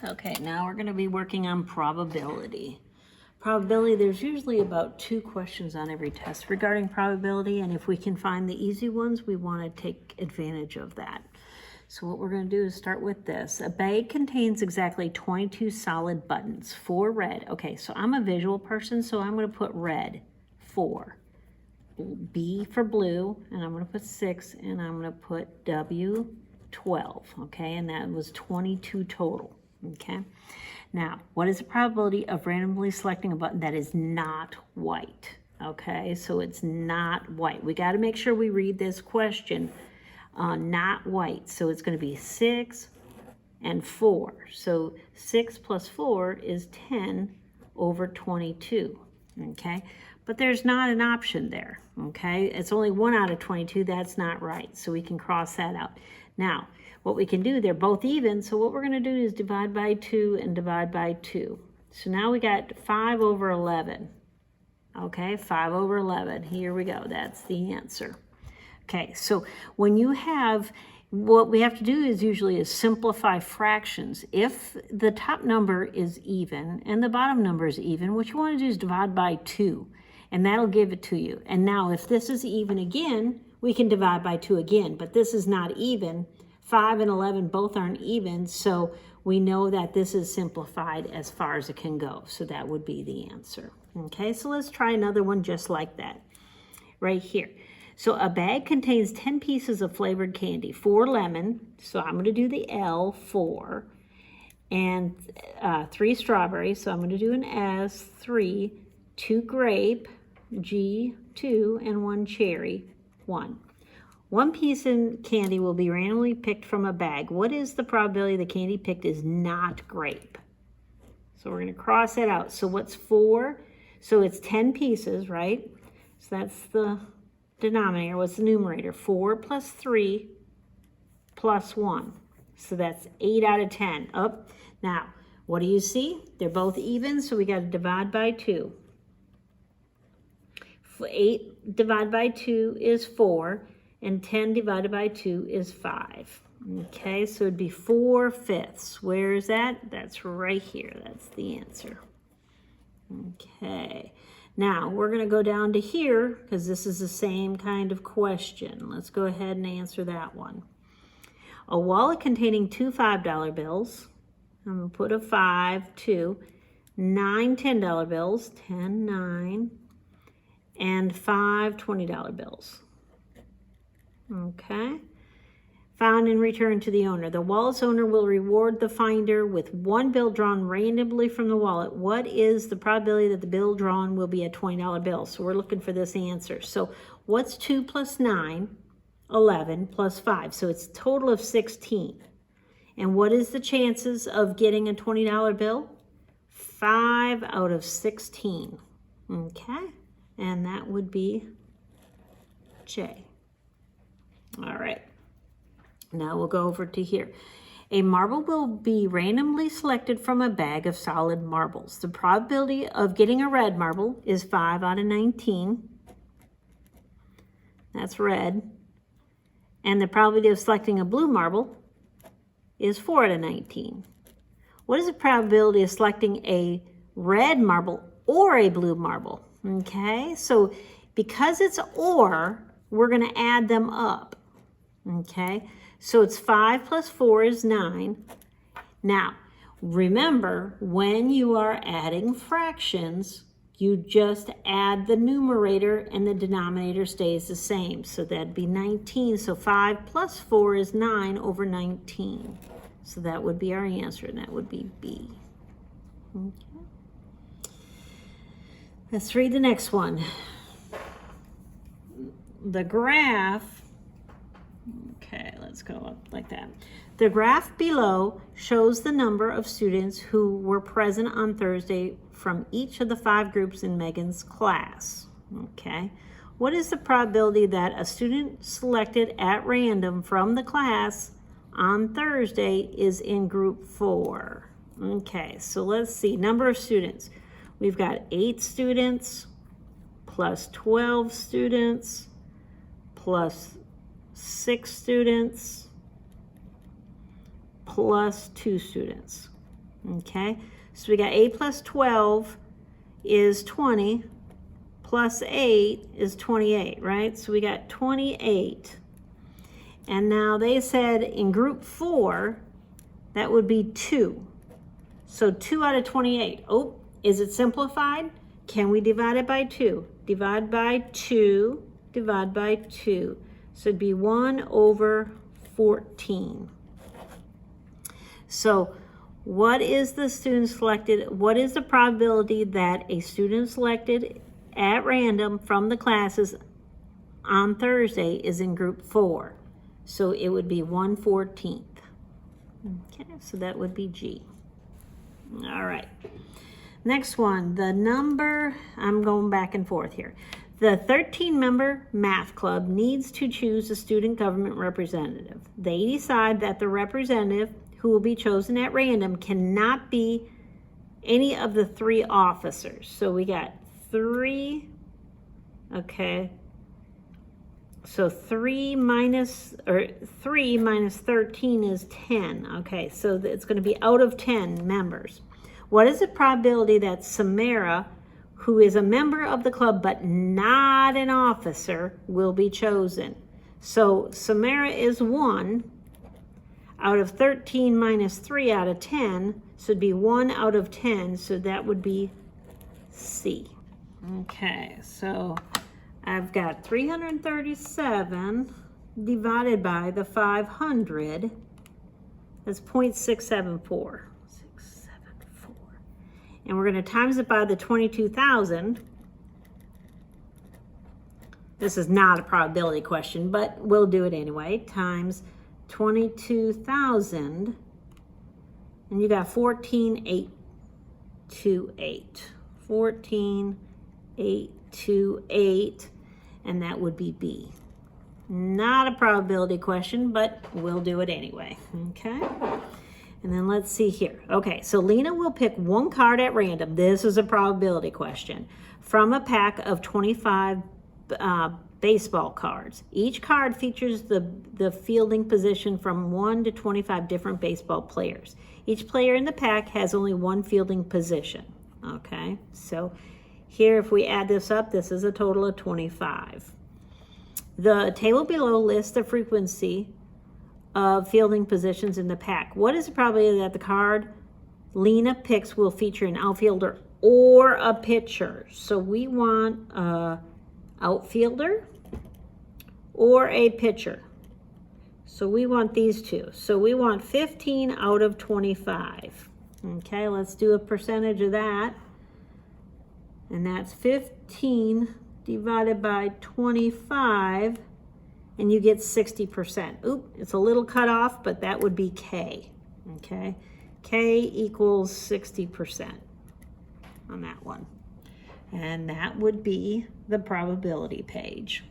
Okay, now we're going to be working on probability. Probability, there's usually about 2 questions on every test regarding probability, and if we can find the easy ones, we want to take advantage of that. So what we're going to do is start with this. A bag contains exactly 22 solid buttons, 4 red. Okay, so I'm a visual person, so I'm going to put red, 4. B for blue, and I'm going to put 6, and I'm going to put W, 12. Okay, and that was 22 total. Okay, now what is the probability of randomly selecting a button that is not white? Okay, so it's not white. We got to make sure we read this question. Not white, so it's going to be 6 and 4. So 6 plus 4 is 10 over 22. Okay, but there's not an option there. Okay, it's only 1 out of 22. That's not right, so we can cross that out. Now what we can do, they're both even, so what we're going to do is divide by 2 and divide by 2. So now we got 5 over 11. Okay, 5 over 11. Here we go. That's the answer. Okay, so when you have, what we have to do is usually is simplify fractions. If the top number is even and the bottom number is even, what you want to do is divide by 2, and that'll give it to you. And now if this is even again, we can divide by 2 again, but this is not even. 5 and 11 both aren't even, so we know that this is simplified as far as it can go. So that would be the answer. Okay, so let's try another one just like that. Right here. So a bag contains 10 pieces of flavored candy, 4 lemon, so I'm going to do the L, 4, and 3 strawberries, so I'm going to do an S, 3, 2 grape, G, 2, and 1 cherry, 1. 1 piece of candy will be randomly picked from a bag. What is the probability the candy picked is not grape? So we're going to cross that out. So what's 4? So it's 10 pieces, right? So that's the denominator. What's the numerator? 4 plus 3 plus 1. So that's 8 out of 10. Up. Now, what do you see? They're both even, so we got to divide by 2. 8 divided by 2 is 4, and 10 divided by 2 is 5. Okay, so it'd be 4/5. Where is that? That's right here. That's the answer. Okay. Now, we're going to go down to here because this is the same kind of question. Let's go ahead and answer that one. A wallet containing 2 $5 bills. I'm going to put a 5, 2, 9 $10 bills, 10, 9, and 5 $20 bills. Okay. Found and returned to the owner. The wallet's owner will reward the finder with 1 bill drawn randomly from the wallet. What is the probability that the bill drawn will be a $20 bill? So we're looking for this answer. So what's 2 plus 9? 11 plus 5. So it's a total of 16. And what is the chances of getting a $20 bill? 5 out of 16. Okay. And that would be J. All right. Now we'll go over to here. A marble will be randomly selected from a bag of solid marbles. The probability of getting a red marble is 5 out of 19. That's red. And the probability of selecting a blue marble is 4 out of 19. What is the probability of selecting a red marble or a blue marble? Okay, so because it's or, we're going to add them up. Okay, so it's 5 plus 4 is 9. Now, remember, when you are adding fractions, you just add the numerator and the denominator stays the same. So that'd be 19. So 5 plus 4 is 9 over 19. So that would be our answer, and that would be B. Okay. Let's read the next one. The graph, okay, let's go up like that. The graph below shows the number of students who were present on Thursday from each of the 5 groups in Megan's class. Okay, what is the probability that a student selected at random from the class on Thursday is in group 4? Okay, so let's see, number of students. We've got 8 students plus 12 students plus 6 students plus 2 students. Okay, so we got 8 plus 12 is 20, plus 8 is 28, right? So we got 28. And now they said in group 4, that would be 2. So 2 out of 28. Oh, is it simplified? Can we divide it by 2? Divide by 2, divide by 2. So it'd be 1 over 14. So what is the student selected? What is the probability that a student selected at random from the classes on Thursday is in group 4? So it would be 1/14. Okay, so that would be G. All right. Next one, the number, I'm going back and forth here. The 13-member math club needs to choose a student government representative. They decide that the representative who will be chosen at random cannot be any of the 3 officers. So we got 3, okay. So 3 minus 13 is 10. Okay, so it's going to be out of 10 members. What is the probability that Samara, who is a member of the club but not an officer, will be chosen? So Samara is 1 out of 13 minus 3 out of 10, so it'd be 1 out of 10, so that would be C. Okay, so I've got 337 divided by the 500, that's 0.674. And we're going to times it by the 22,000. This is not a probability question, but we'll do it anyway. Times 22,000, and you got 14,828. 14,828, and that would be B. Not a probability question, but we'll do it anyway. Okay. And then let's see here. Okay, so Lena will pick 1 card at random. This is a probability question. From a pack of 25 baseball cards. Each card features the fielding position from 1 to 25 different baseball players. Each player in the pack has only 1 fielding position. Okay, so here if we add this up, this is a total of 25. The table below lists the frequency of fielding positions in the pack. What is the probability that the card Lena picks will feature an outfielder or a pitcher? So we want an outfielder or a pitcher. So we want these two. So we want 15 out of 25. Okay, let's do a percentage of that. And that's 15 divided by 25. And you get 60%. Oop, it's a little cut off, but that would be K, okay? K equals 60% on that one. And that would be the probability page.